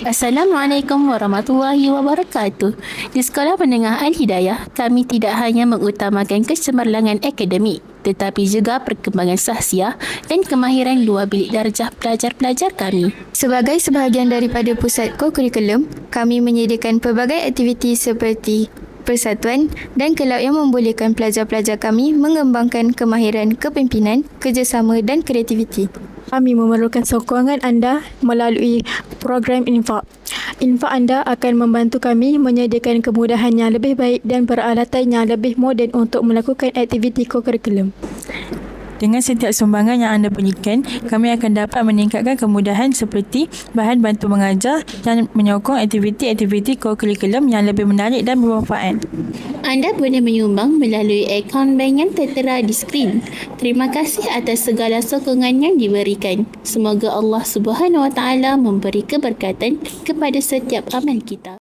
Assalamualaikum warahmatullahi wabarakatuh. Di Sekolah Menengah Al-Hidayah, kami tidak hanya mengutamakan kecemerlangan akademik, tetapi juga perkembangan sahsiah dan kemahiran dua bilik darjah pelajar-pelajar kami. Sebagai sebahagian daripada pusat kokurikulum, kami menyediakan pelbagai aktiviti seperti persatuan dan kelab yang membolehkan pelajar-pelajar kami mengembangkan kemahiran kepimpinan, kerjasama dan kreativiti. Kami memerlukan sokongan anda melalui program infak. Infak anda akan membantu kami menyediakan kemudahan yang lebih baik dan peralatan yang lebih moden untuk melakukan aktiviti kokurikulum. Dengan setiap sumbangan yang anda berikan, kami akan dapat meningkatkan kemudahan seperti bahan bantu mengajar dan menyokong aktiviti-aktiviti kokurikulum yang lebih menarik dan bermanfaat. Anda boleh menyumbang melalui akaun bank yang tertera di skrin. Terima kasih atas segala sokongan yang diberikan. Semoga Allah Subhanahu Wa Taala memberi keberkatan kepada setiap amal kita.